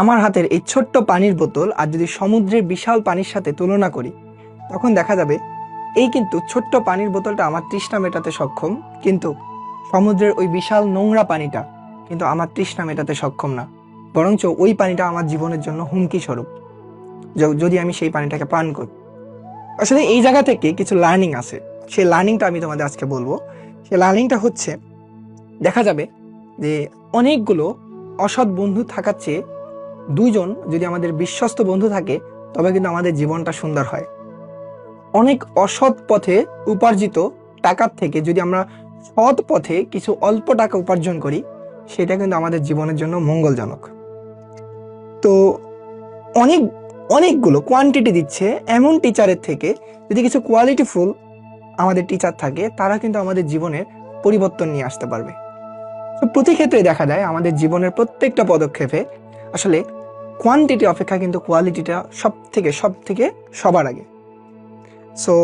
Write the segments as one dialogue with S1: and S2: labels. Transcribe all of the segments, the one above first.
S1: আমার হাতের এই ছোট্ট পানির বোতল আর যদি সমুদ্রের বিশাল পানির সাথে তুলনা করি, তখন দেখা যাবে এই কিন্তু ছোট্ট পানির বোতলটা আমার তৃষ্ণা মেটাতে সক্ষম, কিন্তু সমুদ্রের ওই বিশাল নোংরা পানিটা কিন্তু আমার তৃষ্ণা মেটাতে সক্ষম না। বরঞ্চ ওই পানিটা আমার জীবনের জন্য হুমকি স্বরূপ যদি আমি সেই পানিটাকে পান করি। আসলে এই জায়গা থেকে কিছু লার্নিং আছে, সেই লার্নিংটা আমি তোমাদের আজকে বলবো। সেই লার্নিংটা হচ্ছে, দেখা যাবে যে অনেকগুলো অসৎ বন্ধু থাকার চেয়ে দুইজন যদি আমাদের বিশ্বস্ত বন্ধু থাকে, তবে কিন্তু আমাদের জীবনটা সুন্দর হয়। অনেক অসৎ পথে উপার্জিত টাকার থেকে যদি আমরা সৎ পথে কিছু অল্প টাকা উপার্জন করি, সেটা কিন্তু আমাদের জীবনের জন্য মঙ্গলজনক। তো অনেকগুলো কোয়ান্টিটি দিচ্ছে এমন টিচারের থেকে যদি কিছু কোয়ালিটিফুল আমাদের টিচার থাকে, তারা কিন্তু আমাদের জীবনের পরিবর্তন নিয়ে আসতে পারবে। তো প্রতি ক্ষেত্রে দেখা যায় আমাদের জীবনের প্রত্যেকটা পদক্ষেপে আসলে কোয়ান্টিটি অপেক্ষা কিন্তু কোয়ালিটিটা সব থেকে সবার আগে। সো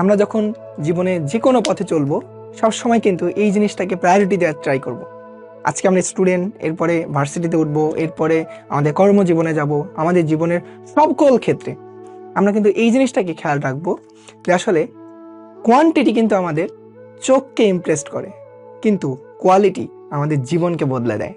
S1: আমরা যখন জীবনে যে কোনো পথে চলবো, সবসময় কিন্তু এই জিনিসটাকে প্রায়োরিটি দেওয়ার ট্রাই করব। আজকে আমরা স্টুডেন্ট, এরপরে ভার্সিটিতে উঠবো, এরপরে আমাদের কর্মজীবনে যাব, আমাদের জীবনের সকল ক্ষেত্রে আমরা কিন্তু এই জিনিসটাকে খেয়াল রাখবো যে আসলে কোয়ান্টিটি কিন্তু আমাদের চোখকে ইমপ্রেস করে, কিন্তু কোয়ালিটি আমাদের জীবনকে বদলে দেয়।